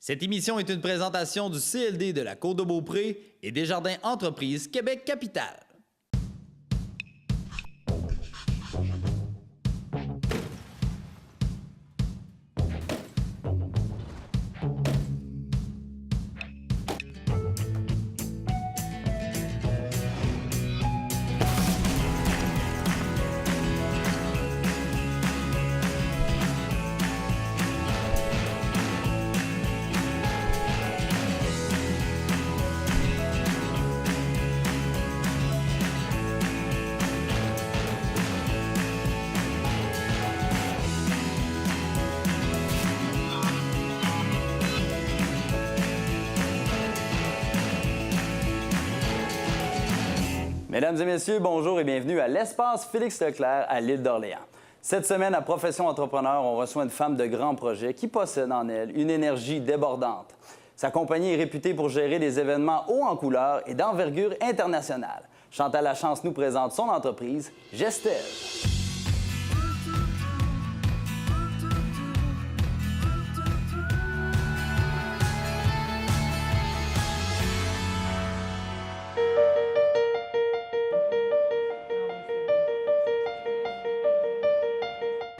Cette émission est une présentation du CLD de la Côte-de-Beaupré et Desjardins Entreprises Québec-Capitale. Mesdames et messieurs, bonjour et bienvenue à l'espace Félix Leclerc à l'île d'Orléans. Cette semaine, à Profession Entrepreneur, on reçoit une femme de grands projets qui possède en elle une énergie débordante. Sa compagnie est réputée pour gérer des événements hauts en couleur et d'envergure internationale. Chantal Lachance nous présente son entreprise, Gestev.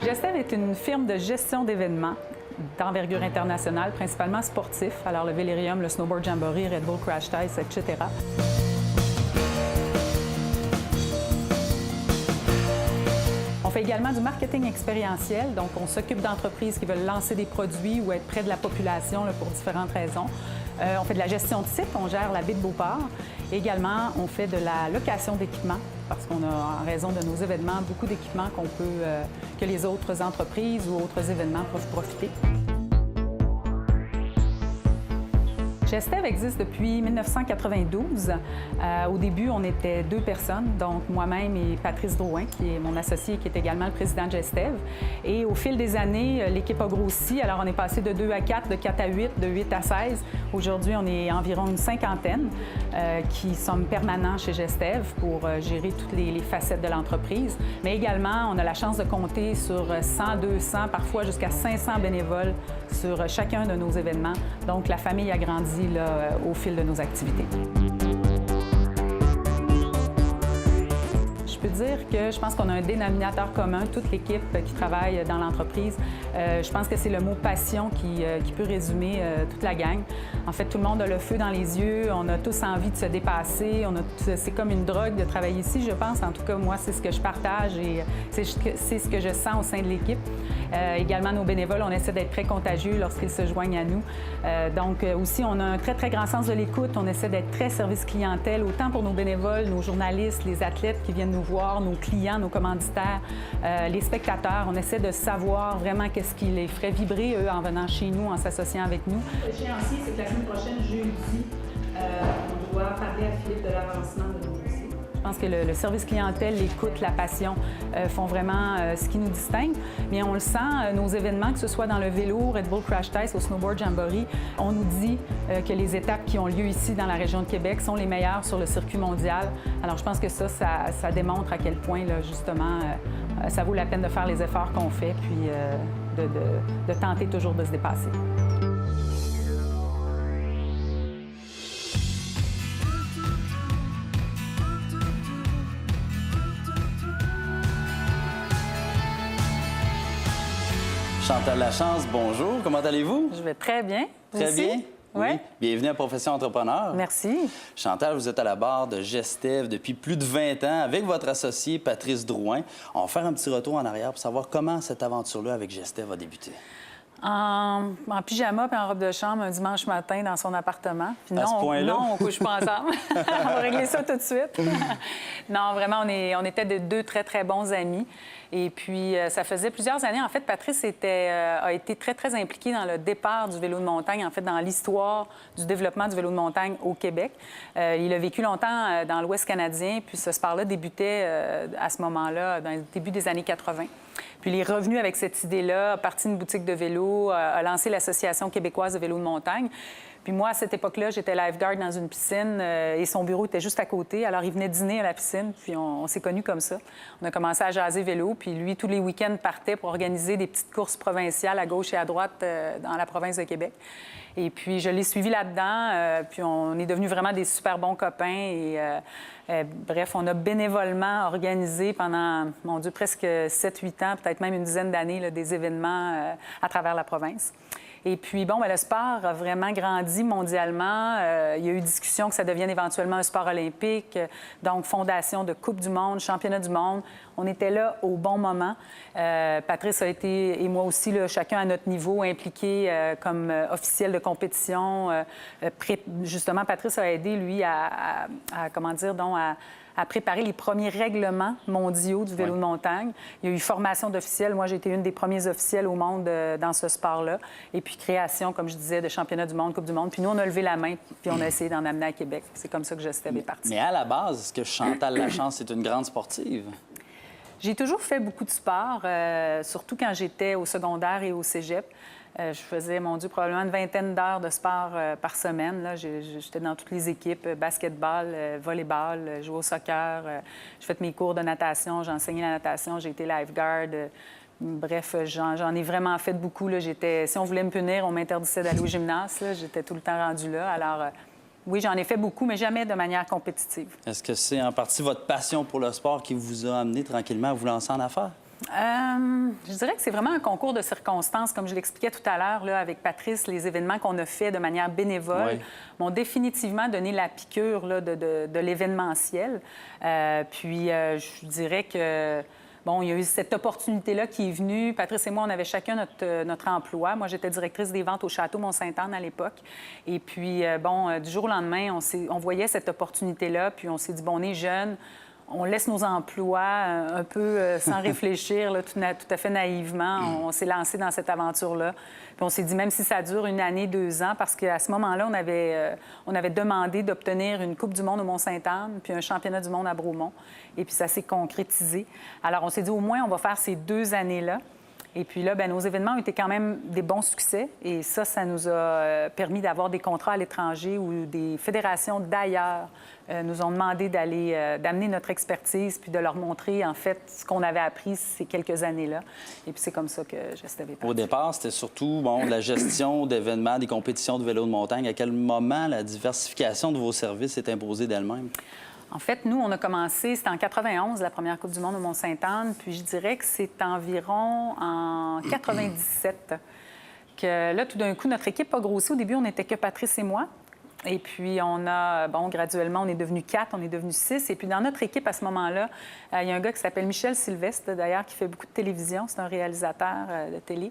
Gestev est une firme de gestion d'événements d'envergure internationale, principalement sportifs, alors le Vélérium, le Snowboard Jamboree, Red Bull Crash Ice, etc. On fait également du marketing expérientiel, donc on s'occupe d'entreprises qui veulent lancer des produits ou être près de la population là, pour différentes raisons. On fait de la gestion de site, on gère la baie de Beauport. Également, on fait de la location d'équipements parce qu'on a, en raison de nos événements, beaucoup d'équipements que les autres entreprises ou autres événements peuvent profiter. Gestev existe depuis 1992. Au début, on était 2 personnes, donc moi-même et Patrice Drouin, qui est mon associé, qui est également le président de Gestev. Et au fil des années, l'équipe a grossi. Alors, on est passé de 2 à 4, de 4 à 8, de 8 à 16. Aujourd'hui, on est environ une cinquantaine qui sommes permanents chez Gestev pour gérer toutes les facettes de l'entreprise. Mais également, on a la chance de compter sur 100, 200, parfois jusqu'à 500 bénévoles sur chacun de nos événements. Donc, la famille a grandi là, au fil de nos activités. Je peux dire que je pense qu'on a un dénominateur commun, toute l'équipe qui travaille dans l'entreprise. Je pense que c'est le mot passion qui peut résumer toute la gang. En fait, tout le monde a le feu dans les yeux, on a tous envie de se dépasser, c'est comme une drogue de travailler ici, je pense. En tout cas, moi, c'est ce que je partage et c'est ce que je sens au sein de l'équipe. Également, nos bénévoles, on essaie d'être très contagieux lorsqu'ils se joignent à nous. Donc, aussi, on a un très, très grand sens de l'écoute. On essaie d'être très service clientèle, autant pour nos bénévoles, nos journalistes, les athlètes qui viennent nous voir, nos clients, nos commanditaires, les spectateurs. On essaie de savoir vraiment qu'est-ce qui les ferait vibrer, eux, en venant chez nous, en s'associant avec nous. L'échéancier, c'est que la semaine prochaine, jeudi, on doit parler à Philippe de l'avancement de nos dossiers. Je pense que le service clientèle, l'écoute, la passion font vraiment ce qui nous distingue. Mais on le sent, nos événements, que ce soit dans le vélo, Red Bull Crash Ice, au Snowboard Jamboree, on nous dit que les étapes qui ont lieu ici dans la région de Québec sont les meilleures sur le circuit mondial. Alors je pense que ça démontre à quel point, là, justement, ça vaut la peine de faire les efforts qu'on fait, puis de tenter toujours de se dépasser. Chantal Lachance, bonjour. Comment allez-vous? Je vais très bien. Très bien? Oui. Bienvenue à Profession Entrepreneur. Merci. Chantal, vous êtes à la barre de Gestev depuis plus de 20 ans avec votre associé Patrice Drouin. On va faire un petit retour en arrière pour savoir comment cette aventure-là avec Gestev a débuté. En pyjama et en robe de chambre un dimanche matin dans son appartement. Puis à ce point-là? Non, on couche pas ensemble. On va régler ça tout de suite. Non, vraiment, on était de 2 très, très bons amis. Et puis, ça faisait plusieurs années. En fait, Patrice a été très, très impliqué dans le départ du vélo de montagne, en fait, dans l'histoire du développement du vélo de montagne au Québec. Il a vécu longtemps dans l'Ouest canadien, puis ce sport-là débutait à ce moment-là, dans le début des années 80. Puis il est revenu avec cette idée-là, a parti une boutique de vélo, a lancé l'Association québécoise de vélo de montagne. Puis moi, à cette époque-là, j'étais lifeguard dans une piscine et son bureau était juste à côté. Alors, il venait dîner à la piscine, puis on s'est connus comme ça. On a commencé à jaser vélo, puis lui, tous les week-ends, partait pour organiser des petites courses provinciales à gauche et à droite dans la province de Québec. Et puis, je l'ai suivi là-dedans, puis on est devenus vraiment des super bons copains. Et bref, on a bénévolement organisé pendant, mon Dieu, presque 7-8 ans, peut-être même une dizaine d'années, là, des événements à travers la province. Et puis, bon, bien, le sport a vraiment grandi mondialement. Il y a eu discussion que ça devienne éventuellement un sport olympique. Donc, fondation de Coupe du monde, championnat du monde. On était là au bon moment. Patrice a été, et moi aussi, là, chacun à notre niveau, impliqués comme officiel de compétition. Justement, Patrice a aidé, lui, à comment dire, donc, à préparer les premiers règlements mondiaux du vélo de montagne. Il y a eu formation d'officiels. Moi, j'ai été une des premiers officiels au monde dans ce sport-là. Et puis création, comme je disais, de championnat du monde, Coupe du monde. Puis nous, on a levé la main, puis on a essayé d'en amener à Québec. C'est comme ça que Gestev est parti. Mais à la base, est-ce que Chantal Lachance est une grande sportive? J'ai toujours fait beaucoup de sport, surtout quand j'étais au secondaire et au cégep. Je faisais, mon Dieu, probablement une vingtaine d'heures de sport par semaine. Là. J'étais dans toutes les équipes, basketball, volleyball, jouais au soccer. J'ai fait mes cours de natation, j'ai enseigné la natation, j'ai été lifeguard. Bref, j'en ai vraiment fait beaucoup. Là. Si on voulait me punir, on m'interdisait d'aller au gymnase. Là. J'étais tout le temps rendue là. Alors, oui, j'en ai fait beaucoup, mais jamais de manière compétitive. Est-ce que c'est en partie votre passion pour le sport qui vous a amené tranquillement à vous lancer en affaires? Je dirais que c'est vraiment un concours de circonstances. Comme je l'expliquais tout à l'heure là, avec Patrice, les événements qu'on a faits de manière bénévole m'ont définitivement donné la piqûre là, de l'événementiel. Puis, je dirais que... Bon, il y a eu cette opportunité-là qui est venue. Patrice et moi, on avait chacun notre emploi. Moi, j'étais directrice des ventes au Château Mont-Sainte-Anne à l'époque. Et puis, du jour au lendemain, on voyait cette opportunité-là, puis on s'est dit, bon, on est jeunes, on laisse nos emplois un peu sans réfléchir, là, tout à fait naïvement. On s'est lancé dans cette aventure-là. Puis on s'est dit, même si ça dure 1 année, 2 ans, parce qu'à ce moment-là, on avait demandé d'obtenir une Coupe du monde au Mont-Sainte-Anne, puis un championnat du monde à Bromont. Et puis ça s'est concrétisé. Alors on s'est dit, au moins, on va faire ces 2 années-là. Et puis là, bien, nos événements ont été quand même des bons succès. Et ça nous a permis d'avoir des contrats à l'étranger où des fédérations d'ailleurs nous ont demandé d'amener notre expertise puis de leur montrer, en fait, ce qu'on avait appris ces quelques années-là. Et puis c'est comme ça que Gestev est parti. Au départ, c'était surtout la gestion d'événements, des compétitions de vélo de montagne. À quel moment la diversification de vos services s'est imposée d'elle-même? En fait, nous, on a commencé, c'était en 91, la première Coupe du monde au Mont-Sainte-Anne, puis je dirais que c'est environ en 97 que là, tout d'un coup, notre équipe a grossi. Au début, on n'était que Patrice et moi. Et puis, graduellement, on est devenu 4, on est devenu 6. Et puis, dans notre équipe, à ce moment-là, il y a un gars qui s'appelle Michel Sylvestre, d'ailleurs, qui fait beaucoup de télévision. C'est un réalisateur de télé.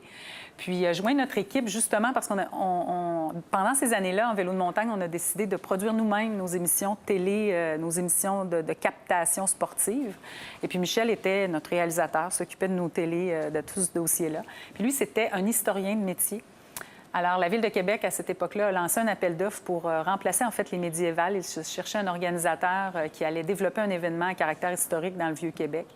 Puis, il a joint notre équipe justement parce pendant ces années-là, en vélo de montagne, on a décidé de produire nous-mêmes nos émissions télé, nos émissions de captation sportive. Et puis, Michel était notre réalisateur, s'occupait de nos télés, de tout ce dossier-là. Puis, lui, c'était un historien de métier. Alors, la Ville de Québec, à cette époque-là, a lancé un appel d'offres pour remplacer, en fait, les médiévales. Ils cherchaient un organisateur qui allait développer un événement à caractère historique dans le Vieux-Québec.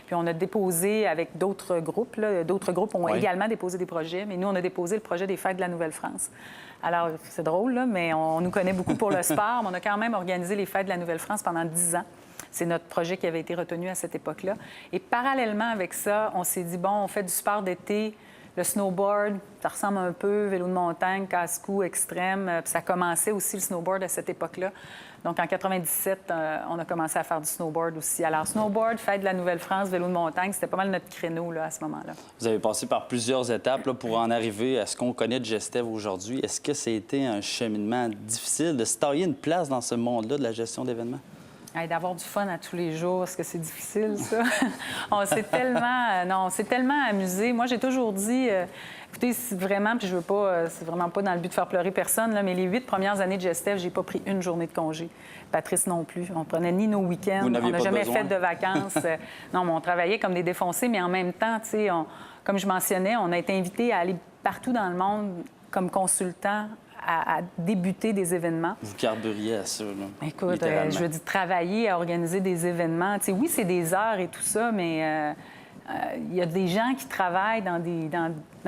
Puis on a déposé avec d'autres groupes. D'autres groupes ont également déposé des projets, mais nous, on a déposé le projet des Fêtes de la Nouvelle-France. Alors, c'est drôle, là, mais on nous connaît beaucoup pour le sport, mais on a quand même organisé les Fêtes de la Nouvelle-France pendant 10 ans. C'est notre projet qui avait été retenu à cette époque-là. Et parallèlement avec ça, on s'est dit, bon, on fait du sport d'été. Le snowboard, ça ressemble un peu, vélo de montagne, casse-cou, extrême. Puis ça commençait aussi le snowboard à cette époque-là. Donc, en 97, on a commencé à faire du snowboard aussi. Alors, snowboard, Fête de la Nouvelle-France, vélo de montagne, c'était pas mal notre créneau là, à ce moment-là. Vous avez passé par plusieurs étapes là, pour en arriver à ce qu'on connaît de Gestev aujourd'hui. Est-ce que ça a été un cheminement difficile de se tailler une place dans ce monde-là de la gestion d'événements? D'avoir du fun à tous les jours, est-ce que c'est difficile, ça? On s'est tellement amusés. Moi, j'ai toujours dit, écoutez, vraiment, puis je veux pas, c'est vraiment pas dans le but de faire pleurer personne, là, mais les 8 premières années de Gestev, j'ai pas pris une journée de congé. Patrice non plus. On prenait ni nos week-ends, on n'a jamais fait de vacances. Non, mais on travaillait comme des défoncés, mais en même temps, tu sais, comme je mentionnais, on a été invités à aller partout dans le monde comme consultant à débuter des événements. Vous carburiez à ça, là. Écoute, je veux dire, travailler à organiser des événements. Tu sais, oui, c'est des heures et tout ça, mais il y a des gens qui travaillent dans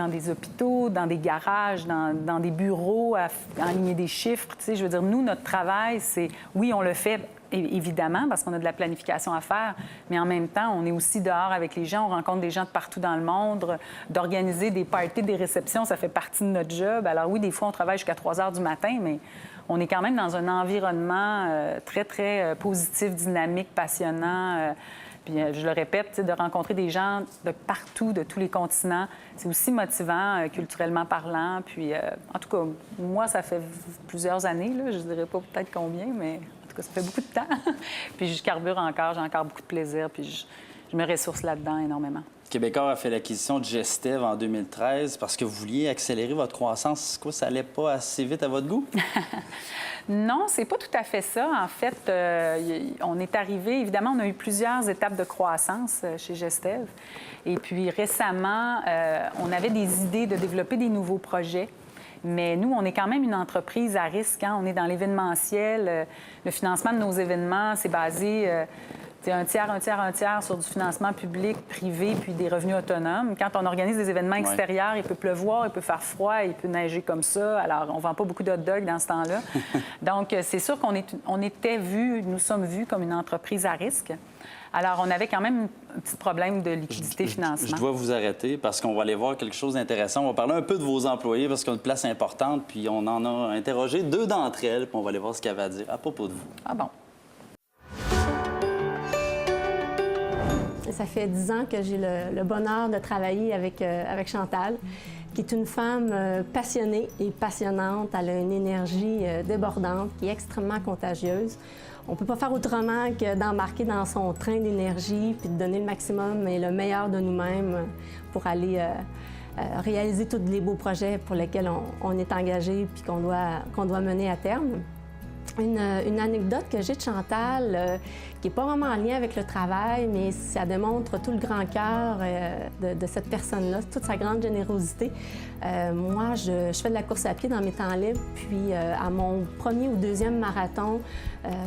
des hôpitaux, dans des garages, dans des bureaux, à aligner des chiffres. Tu sais, je veux dire, nous, notre travail, c'est, oui, on le fait évidemment parce qu'on a de la planification à faire, mais en même temps, on est aussi dehors avec les gens, on rencontre des gens de partout dans le monde, d'organiser des parties, des réceptions, ça fait partie de notre job. Alors oui, des fois, on travaille jusqu'à 3 heures du matin, mais on est quand même dans un environnement très, très positif, dynamique, passionnant. Puis, je le répète, de rencontrer des gens de partout, de tous les continents, c'est aussi motivant, culturellement parlant. Puis, en tout cas, moi, ça fait plusieurs années, là, je ne dirais pas peut-être combien, mais en tout cas, ça fait beaucoup de temps. Puis, je carbure encore, j'ai encore beaucoup de plaisir, puis je me ressource là-dedans énormément. Québecor a fait l'acquisition de Gestev en 2013 parce que vous vouliez accélérer votre croissance. Quoi, ça n'allait pas assez vite à votre goût? Non, c'est pas tout à fait ça. En fait, on est arrivé, évidemment, on a eu plusieurs étapes de croissance chez Gestev. Et puis récemment, on avait des idées de développer des nouveaux projets. Mais nous, on est quand même une entreprise à risque. Hein? On est dans l'événementiel. Le financement de nos événements, c'est basé... un tiers sur du financement public, privé, puis des revenus autonomes. Quand on organise des événements extérieurs, il peut pleuvoir, il peut faire froid, il peut neiger comme ça. Alors, on ne vend pas beaucoup de hot dogs dans ce temps-là. Donc, c'est sûr qu'on était vus, nous sommes vus comme une entreprise à risque. Alors, on avait quand même un petit problème de liquidité financement. Je dois vous arrêter parce qu'on va aller voir quelque chose d'intéressant. On va parler un peu de vos employés parce qu'on a une place importante, puis on en a interrogé 2 d'entre elles, puis on va aller voir ce qu'elles avaient à dire à propos de vous. Ah bon? Ça fait 10 ans que j'ai le bonheur de travailler avec Chantal, qui est une femme passionnée et passionnante. Elle a une énergie débordante qui est extrêmement contagieuse. On ne peut pas faire autrement que d'embarquer dans son train d'énergie puis de donner le maximum et le meilleur de nous-mêmes pour aller réaliser tous les beaux projets pour lesquels on est engagé puis qu'on doit mener à terme. Une anecdote que j'ai de Chantal, qui n'est pas vraiment en lien avec le travail, mais ça démontre tout le grand cœur de cette personne-là, toute sa grande générosité. Moi, je fais de la course à pied dans mes temps libres, puis à mon 1er ou 2e marathon,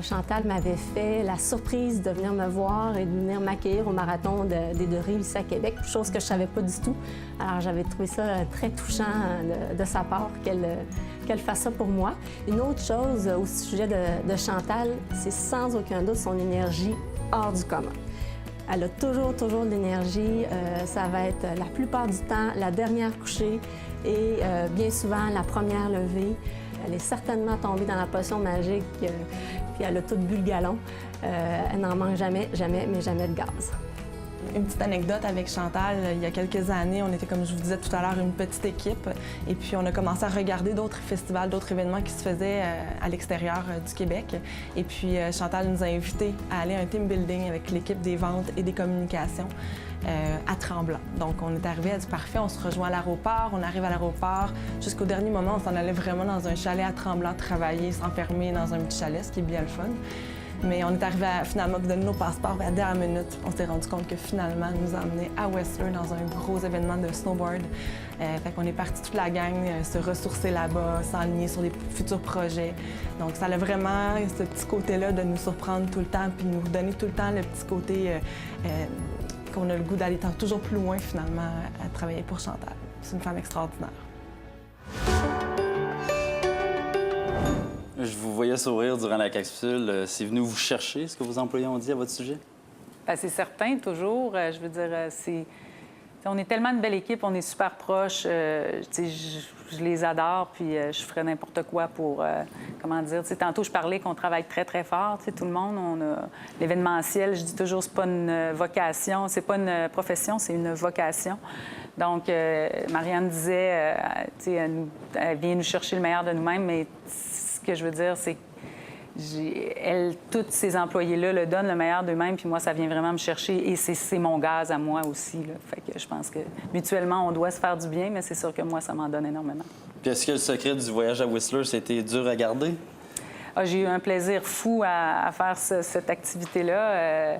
Chantal m'avait fait la surprise de venir me voir et de venir m'accueillir au marathon des Deux-Rives ici à Québec, chose que je ne savais pas du tout. Alors, j'avais trouvé ça très touchant de sa part qu'elle fasse ça pour moi. Une autre chose au sujet de Chantal, c'est sans aucun doute son énergie hors du commun. Elle a toujours de l'énergie. Ça va être la plupart du temps la dernière couchée et bien souvent la première levée. Elle est certainement tombée dans la potion magique, puis elle a tout bu le galon. Elle n'en manque jamais de gaz. Une petite anecdote avec Chantal, il y a quelques années, on était, comme je vous disais tout à l'heure, une petite équipe. Et puis, on a commencé à regarder d'autres festivals, d'autres événements qui se faisaient à l'extérieur du Québec. Et puis, Chantal nous a invités à aller à un team building avec l'équipe des ventes et des communications à Tremblant. Donc, on est arrivé, elle a dit parfait, on se rejoint à l'aéroport. On arrive à l'aéroport. Jusqu'au dernier moment, on s'en allait vraiment dans un chalet à Tremblant, travailler, s'enfermer dans un petit chalet, ce qui est bien le fun. Mais on est arrivé à finalement donner nos passeports à la dernière minute. On s'est rendu compte que finalement, elle nous a emmenés à Whistler dans un gros événement de snowboard. Fait qu'on est parti toute la gang se ressourcer là-bas, s'enligner sur des futurs projets. Donc ça a vraiment ce petit côté-là de nous surprendre tout le temps puis nous donner tout le temps le petit côté qu'on a le goût d'aller toujours plus loin finalement à travailler pour Chantal. C'est une femme extraordinaire. Je vous voyais sourire durant la capsule. C'est venu vous chercher, ce que vos employés ont dit à votre sujet? Bien, c'est certain, toujours. Je veux dire, on est tellement une belle équipe, on est super proches. Je les adore, puis je ferais n'importe quoi pour, comment dire, tantôt, je parlais qu'on travaille très, très fort, tout le monde. On a l'événementiel, je dis toujours, c'est pas une vocation, c'est pas une profession, c'est une vocation. Donc, Marianne disait, elle vient nous chercher le meilleur de nous-mêmes, mais ce que je veux dire, c'est que tous ces employés-là le donnent le meilleur d'eux-mêmes, puis moi, ça vient vraiment me chercher, et c'est mon gaz à moi aussi. Là. Fait que je pense que mutuellement, on doit se faire du bien, mais c'est sûr que moi, ça m'en donne énormément. Puis est-ce que le secret du voyage à Whistler, c'était dur à garder? Ah, j'ai eu un plaisir fou à faire cette activité-là.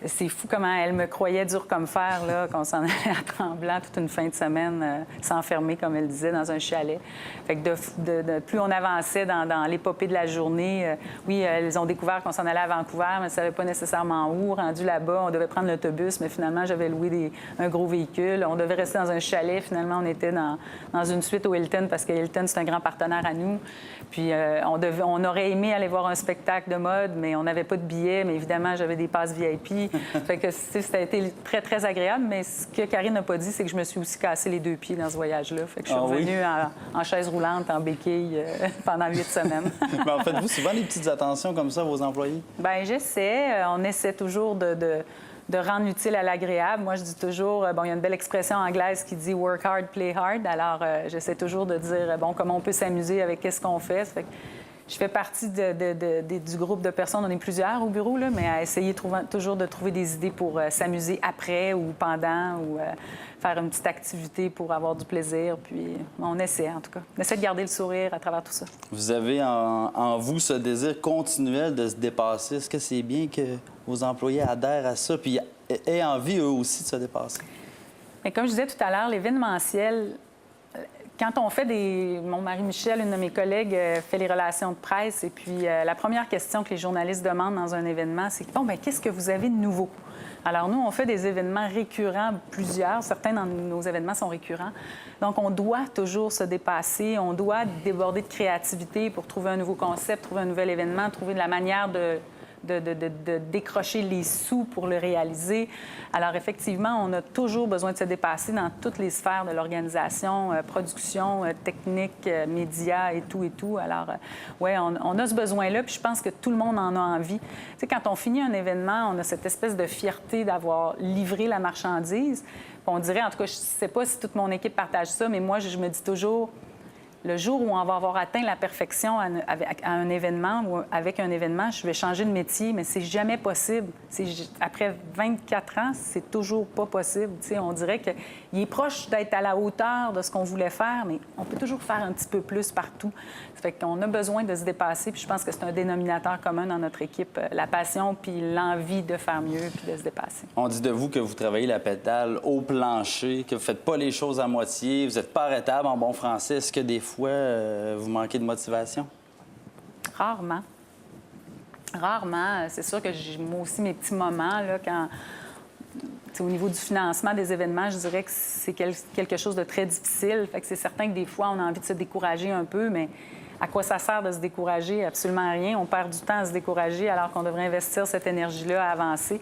C'est fou comment elle me croyait dur comme fer, là, qu'on s'en allait à Tremblant toute une fin de semaine, s'enfermer, comme elle disait, dans un chalet. Fait que plus on avançait dans l'épopée de la journée, oui, elles ont découvert qu'on s'en allait à Vancouver, mais elles ne savaient pas nécessairement où. Rendu là-bas, on devait prendre l'autobus, mais finalement, j'avais loué un gros véhicule. On devait rester dans un chalet. Finalement, on était dans une suite au Hilton, parce que Hilton, c'est un grand partenaire à nous. Puis on aurait aimé aller voir un spectacle de mode, mais on n'avait pas de billets. Mais évidemment, j'avais des passes VIP. Fait que ça a été très, très agréable. Mais ce que Karine n'a pas dit, c'est que je me suis aussi cassé les 2 pieds dans ce voyage-là. Fait que je suis revenue en chaise roulante, en béquille, pendant 8 semaines. Mais en faites-vous souvent des petites attentions comme ça à vos employés? Bien, j'essaie. On essaie toujours de rendre l'utile à l'agréable. Moi, je dis toujours, il y a une belle expression anglaise qui dit « work hard, play hard ». Alors, j'essaie toujours de dire, comment on peut s'amuser avec qu'est-ce qu'on fait. Ça fait que je fais partie du groupe de personnes, on est plusieurs au bureau, là, mais à essayer toujours de trouver des idées pour s'amuser après ou pendant ou faire une petite activité pour avoir du plaisir. Puis on essaie, en tout cas. On essaie de garder le sourire à travers tout ça. Vous avez en vous ce désir continuel de se dépasser. Est-ce que c'est bien que vos employés adhèrent à ça puis aient envie, eux aussi, de se dépasser? Bien, comme je disais tout à l'heure, l'événementiel, quand on fait Mon mari Michel, une de mes collègues, fait les relations de presse. Et puis, la première question que les journalistes demandent dans un événement, c'est qu'est-ce que vous avez de nouveau? Alors, nous, on fait des événements récurrents, plusieurs. Certains de nos événements sont récurrents. Donc, on doit toujours se dépasser. On doit déborder de créativité pour trouver un nouveau concept, trouver un nouvel événement, trouver de la manière de décrocher les sous pour le réaliser. Alors, effectivement, on a toujours besoin de se dépasser dans toutes les sphères de l'organisation, production, technique, médias et tout et tout. Alors, oui, on a ce besoin-là, puis je pense que tout le monde en a envie. Tu sais, quand on finit un événement, on a cette espèce de fierté d'avoir livré la marchandise. Puis on dirait, en tout cas, je ne sais pas si toute mon équipe partage ça, mais moi, je me dis toujours... Le jour où on va avoir atteint la perfection à un événement ou avec un événement, je vais changer de métier, mais c'est jamais possible. Après 24 ans, c'est toujours pas possible. T'sais, on dirait qu'il est proche d'être à la hauteur de ce qu'on voulait faire, mais on peut toujours faire un petit peu plus partout. Ça fait qu'on a besoin de se dépasser, puis je pense que c'est un dénominateur commun dans notre équipe, la passion puis l'envie de faire mieux puis de se dépasser. On dit de vous que vous travaillez la pédale au plancher, que vous faites pas les choses à moitié, vous n'êtes pas arrêtable en bon français. Est-ce que des fois, vous manquez de motivation? Rarement. Rarement. C'est sûr que j'ai moi aussi mes petits moments, là, quand... Au niveau du financement des événements, je dirais que c'est quelque chose de très difficile. Fait que c'est certain que des fois, on a envie de se décourager un peu, mais à quoi ça sert de se décourager? Absolument rien. On perd du temps à se décourager alors qu'on devrait investir cette énergie-là à avancer.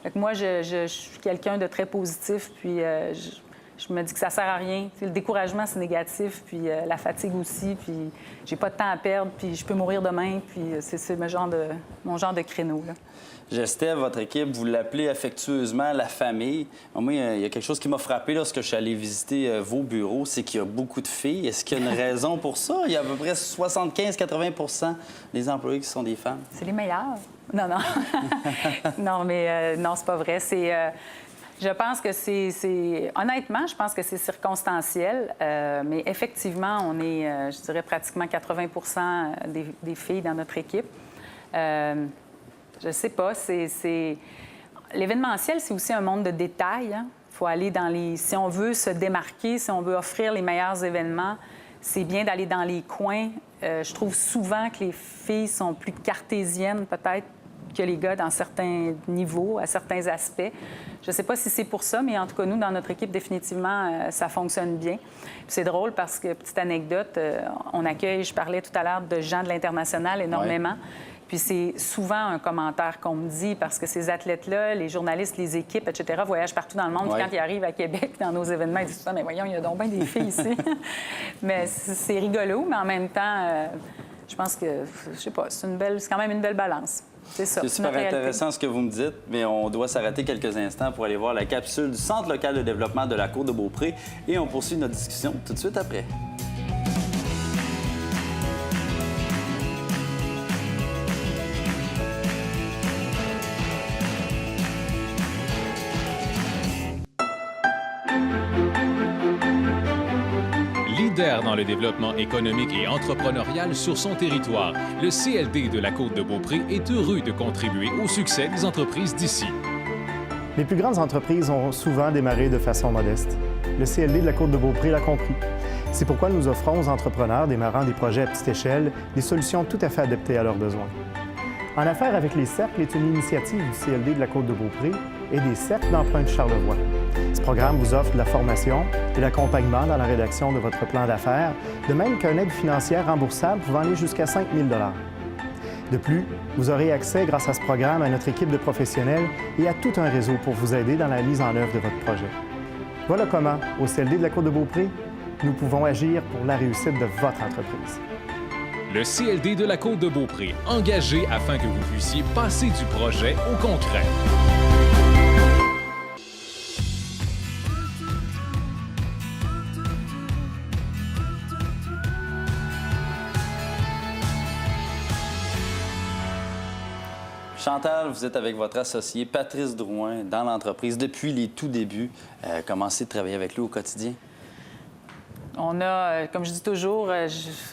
Fait que moi, je suis quelqu'un de très positif, puis je me dis que ça sert à rien. Le découragement, c'est négatif, puis la fatigue aussi, puis j'ai pas de temps à perdre, puis je peux mourir demain, puis c'est mon genre de créneau, là. Gestev, votre équipe, vous l'appelez affectueusement la famille. Moi, il y a quelque chose qui m'a frappé lorsque je suis allé visiter vos bureaux, c'est qu'il y a beaucoup de filles. Est-ce qu'il y a une raison pour ça? Il y a à peu près 75-80 des employés qui sont des femmes. C'est les meilleurs. Non. Non, mais non, c'est pas vrai. Je pense que honnêtement, je pense que c'est circonstanciel, mais effectivement, on est, je dirais, pratiquement 80 des filles dans notre équipe. Je sais pas, l'événementiel, c'est aussi un monde de détails. Hein? Faut aller si on veut se démarquer, si on veut offrir les meilleurs événements, c'est bien d'aller dans les coins. Je trouve souvent que les filles sont plus cartésiennes, peut-être, que les gars dans certains niveaux, à certains aspects. Je ne sais pas si c'est pour ça, mais en tout cas, nous, dans notre équipe, définitivement, ça fonctionne bien. Puis c'est drôle parce que, petite anecdote, on accueille, je parlais tout à l'heure de gens de l'international énormément. Ouais. Puis c'est souvent un commentaire qu'on me dit parce que ces athlètes-là, les journalistes, les équipes, etc., voyagent partout dans le monde. Ouais. Puis quand ils arrivent à Québec, dans nos événements, ils disent « Mais voyons, il y a donc bien des filles ici. » Mais c'est rigolo, mais en même temps, je pense que, je sais pas, c'est quand même une belle balance. C'est ça. C'est super intéressant ce que vous me dites, mais on doit s'arrêter quelques instants pour aller voir la capsule du Centre local de développement de la Côte-de-Beaupré et on poursuit notre discussion tout de suite après. Leader dans le développement économique et entrepreneurial sur son territoire, le CLD de la Côte-de-Beaupré est heureux de contribuer au succès des entreprises d'ici. Les plus grandes entreprises ont souvent démarré de façon modeste. Le CLD de la Côte-de-Beaupré l'a compris. C'est pourquoi nous offrons aux entrepreneurs démarrant des projets à petite échelle des solutions tout à fait adaptées à leurs besoins. En affaires avec les cercles est une initiative du CLD de la Côte-de-Beaupré et des cercles d'emprunt de Charlevoix. Ce programme vous offre de la formation et l'accompagnement dans la rédaction de votre plan d'affaires, de même qu'une aide financière remboursable pouvant aller jusqu'à 5 000 $. De plus, vous aurez accès grâce à ce programme à notre équipe de professionnels et à tout un réseau pour vous aider dans la mise en œuvre de votre projet. Voilà comment, au CLD de la Côte-de-Beaupré, nous pouvons agir pour la réussite de votre entreprise. Le CLD de la Côte-de-Beaupré, engagé afin que vous puissiez passer du projet au concret. Chantal, vous êtes avec votre associé Patrice Drouin dans l'entreprise depuis les tout débuts. Commencez de travailler avec lui au quotidien. On a, comme je dis toujours,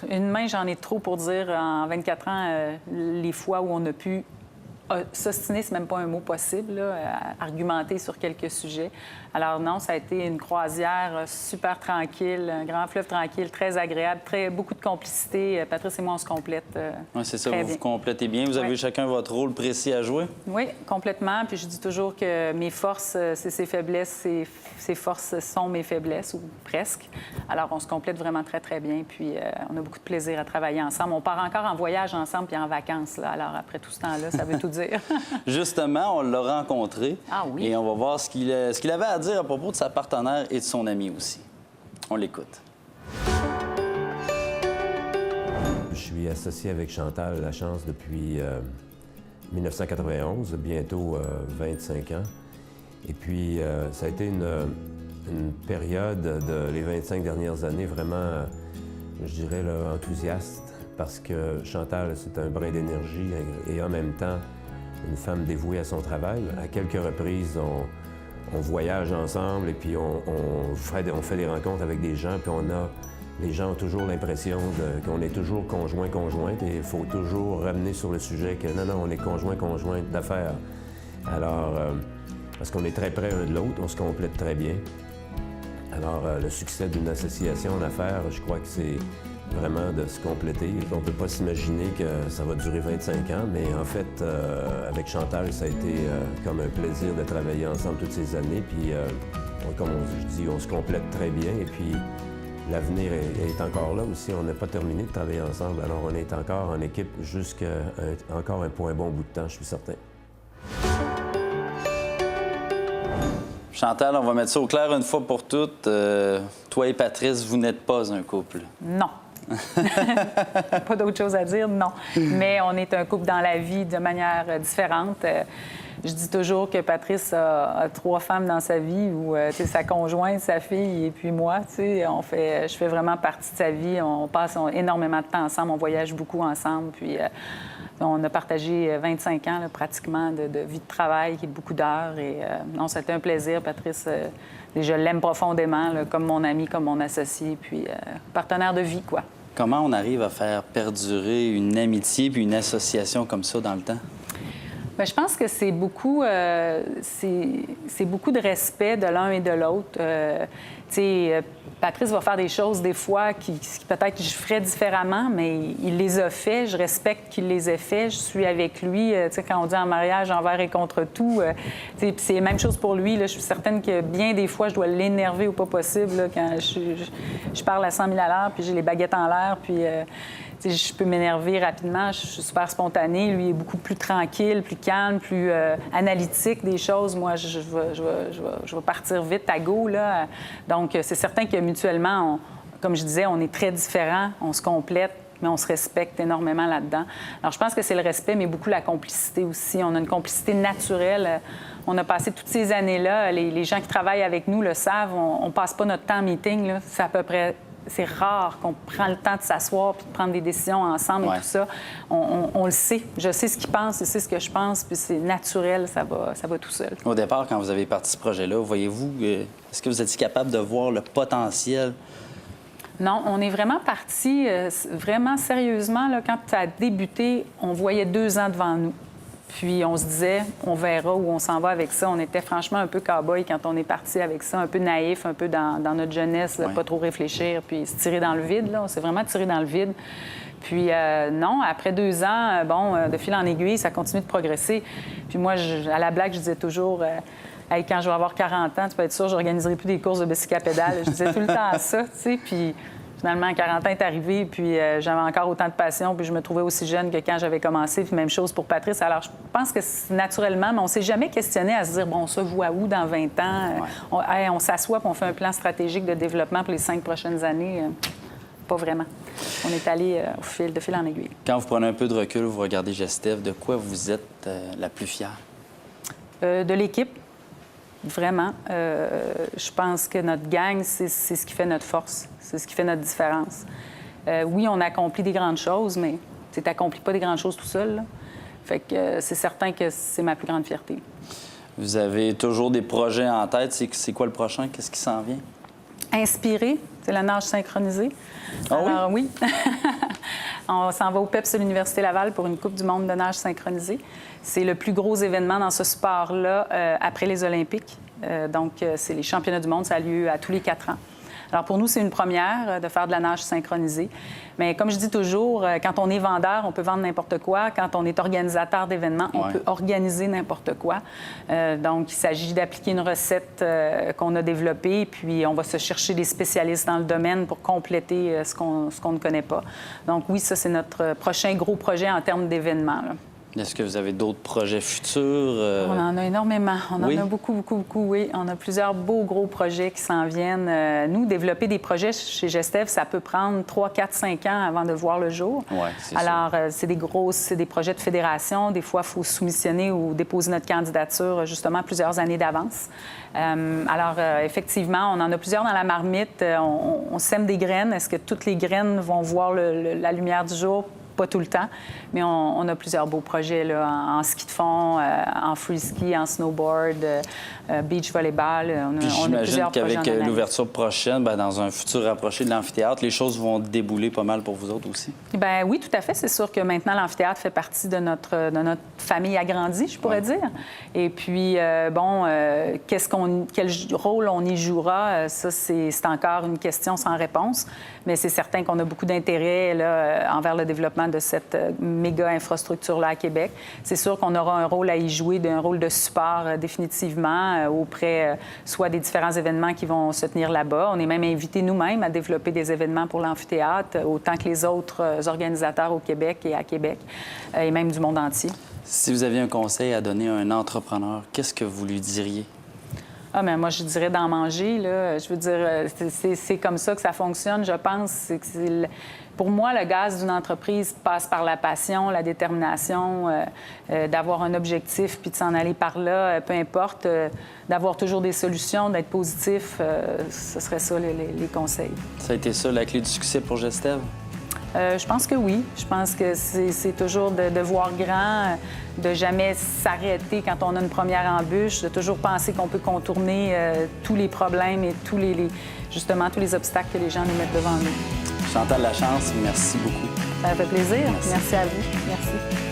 une main, j'en ai trop pour dire en 24 ans les fois où on a pu s'ostiner, c'est même pas un mot possible, là, argumenter sur quelques sujets. Alors non, ça a été une croisière super tranquille, un grand fleuve tranquille, très agréable, beaucoup de complicité. Patrice et moi, on se complète Oui, c'est ça, vous vous complétez bien. Vous avez chacun votre rôle précis à jouer? Oui, complètement. Puis je dis toujours que mes forces, c'est ses faiblesses, ses forces sont mes faiblesses, ou presque. Alors, on se complète vraiment très, très bien. Puis on a beaucoup de plaisir à travailler ensemble. On part encore en voyage ensemble puis en vacances, là. Alors, après tout ce temps-là, ça veut tout dire. Justement, on l'a rencontré. Ah oui? Et on va voir ce qu'il avait à dire à propos de sa partenaire et de son ami aussi. On l'écoute. Je suis associé avec Chantal Lachance depuis 1991, bientôt 25 ans. Et puis, ça a été une période les 25 dernières années vraiment, je dirais, là, enthousiaste, parce que Chantal, c'est un brin d'énergie et en même temps, une femme dévouée à son travail. À quelques reprises, on voyage ensemble et puis on fait des rencontres avec des gens, puis les gens ont toujours l'impression qu'on est toujours conjoint-conjointe et il faut toujours ramener sur le sujet que non, on est conjoint-conjointe d'affaires. Alors, parce qu'on est très près un de l'autre, on se complète très bien. Alors, le succès d'une association en affaires, je crois que c'est vraiment de se compléter. On ne peut pas s'imaginer que ça va durer 25 ans, mais en fait, avec Chantal, ça a été comme un plaisir de travailler ensemble toutes ces années. Puis, comme je dis, on se complète très bien. Et puis, l'avenir est encore là aussi. On n'a pas terminé de travailler ensemble. Alors, on est encore en équipe jusqu'à encore un bon bout de temps, je suis certain. Chantal, on va mettre ça au clair une fois pour toutes. Toi et Patrice, vous n'êtes pas un couple. Non. Pas d'autre chose à dire, non. Mais on est un couple dans la vie de manière différente. Je dis toujours que Patrice a 3 femmes dans sa vie, où sa conjointe, sa fille et puis moi. Je fais vraiment partie de sa vie. On passe énormément de temps ensemble, on voyage beaucoup ensemble. Puis on a partagé 25 ans là, pratiquement de vie de travail, beaucoup d'heures. Et non, c'était un plaisir, Patrice. Je l'aime profondément, là, comme mon ami, comme mon associé, puis partenaire de vie, quoi. Comment on arrive à faire perdurer une amitié puis une association comme ça dans le temps? Bien, je pense que c'est beaucoup de respect de l'un et de l'autre. Patrice va faire des choses, des fois, qui peut-être je ferais différemment, mais il les a fait. Je respecte qu'il les ait fait. Je suis avec lui. Quand on dit en mariage, envers et contre tout, c'est la même chose pour lui. Là. Je suis certaine que bien des fois, je dois l'énerver au pas possible là, quand je parle à 100 000 à l'heure, puis j'ai les baguettes en l'air, puis... je peux m'énerver rapidement. Je suis super spontanée. Lui est beaucoup plus tranquille, plus calme, plus analytique des choses. Moi, je vais partir vite à go, là. Donc, c'est certain que mutuellement, comme je disais, on est très différents. On se complète, mais on se respecte énormément là-dedans. Alors, je pense que c'est le respect, mais beaucoup la complicité aussi. On a une complicité naturelle. On a passé toutes ces années-là. Les gens qui travaillent avec nous le savent. On ne passe pas notre temps en meeting, là. C'est à peu près... C'est rare qu'on prenne le temps de s'asseoir puis de prendre des décisions ensemble et tout ça. On le sait. Je sais ce qu'il pense, je sais ce que je pense, puis c'est naturel, ça va tout seul. Au départ, quand vous avez parti ce projet-là, voyez-vous, est-ce que vous étiez capable de voir le potentiel? Non, on est vraiment parti, vraiment sérieusement, là, quand ça a débuté, on voyait 2 ans devant nous. Puis on se disait, on verra où on s'en va avec ça. On était franchement un peu cow-boy quand on est parti avec ça, un peu naïf, un peu dans notre jeunesse, pas trop réfléchir, puis se tirer dans le vide. Là. On s'est vraiment tiré dans le vide. Puis non, après 2 ans, de fil en aiguille, ça continue de progresser. Puis moi, à la blague, je disais toujours... Hey, quand je vais avoir 40 ans, tu peux être sûr, je n'organiserai plus des courses de bicycle à pédales. Je disais tout le temps ça, tu sais. Puis finalement, 40 ans est arrivé, puis j'avais encore autant de passion, puis je me trouvais aussi jeune que quand j'avais commencé. Puis même chose pour Patrice. Alors, je pense que naturellement, mais on ne s'est jamais questionné à se dire, bon, on se voit où dans 20 ans? On s'assoit puis on fait un plan stratégique de développement pour les 5 prochaines années. Pas vraiment. On est allé de fil en aiguille. Quand vous prenez un peu de recul, vous regardez Gestev, de quoi vous êtes la plus fière? De l'équipe. Vraiment. Je pense que notre gang, c'est ce qui fait notre force. C'est ce qui fait notre différence. Oui, on accomplit des grandes choses, mais tu n'accomplis pas des grandes choses tout seul. Là. Fait que c'est certain que c'est ma plus grande fierté. Vous avez toujours des projets en tête. C'est quoi le prochain? Qu'est-ce qui s'en vient? Inspiré, c'est la nage synchronisée. Ah Alors, oui? On s'en va au PEPS de l'Université Laval pour une Coupe du monde de nage synchronisée. C'est le plus gros événement dans ce sport-là après les Olympiques. Donc, c'est les championnats du monde. Ça a lieu à tous les 4 ans. Alors, pour nous, c'est une première de faire de la nage synchronisée. Mais comme je dis toujours, quand on est vendeur, on peut vendre n'importe quoi. Quand on est organisateur d'événements, on peut organiser n'importe quoi. Donc, il s'agit d'appliquer une recette qu'on a développée, puis on va se chercher des spécialistes dans le domaine pour compléter ce qu'on ne connaît pas. Donc, oui, ça, c'est notre prochain gros projet en termes d'événements. Est-ce que vous avez d'autres projets futurs? On en a énormément. On oui? en a beaucoup, oui. On a plusieurs beaux, gros projets qui s'en viennent. Nous, développer des projets chez Gestev, ça peut prendre 3, 4, 5 ans avant de voir le jour. Oui, c'est Alors, c'est des projets de fédération. Des fois, il faut soumissionner ou déposer notre candidature, justement, plusieurs années d'avance. Alors, effectivement, on en a plusieurs dans la marmite. On sème des graines. Est-ce que toutes les graines vont voir la lumière du jour? Pas tout le temps, mais on a plusieurs beaux projets là, en ski de fond, en free ski, en snowboard, beach volleyball. J'imagine qu'avec l'ouverture prochaine, dans un futur rapproché de l'amphithéâtre, les choses vont débouler pas mal pour vous autres aussi. Bien oui, tout à fait. C'est sûr que maintenant, l'amphithéâtre fait partie de notre famille agrandie, je pourrais dire. Et puis, quel rôle on y jouera, ça, c'est encore une question sans réponse. Mais c'est certain qu'on a beaucoup d'intérêt envers le développement de cette méga infrastructure-là à Québec. C'est sûr qu'on aura un rôle à y jouer, un rôle de support définitivement auprès soit des différents événements qui vont se tenir là-bas. On est même invités nous-mêmes à développer des événements pour l'amphithéâtre, autant que les autres organisateurs au Québec et à Québec, et même du monde entier. Si vous aviez un conseil à donner à un entrepreneur, qu'est-ce que vous lui diriez? Ah, mais moi, je dirais d'en manger, là. Je veux dire, c'est comme ça que ça fonctionne, je pense. Pour moi, le gaz d'une entreprise passe par la passion, la détermination, d'avoir un objectif puis de s'en aller par là, peu importe, d'avoir toujours des solutions, d'être positif. Ce serait ça, les conseils. Ça a été ça, la clé du succès pour Gestev? Je pense que oui. Je pense que c'est toujours de voir grand, de jamais s'arrêter quand on a une première embûche, de toujours penser qu'on peut contourner tous les problèmes et justement tous les obstacles que les gens nous mettent devant nous. Chantal Lachance, merci beaucoup. Ça fait plaisir. Merci à vous. Merci.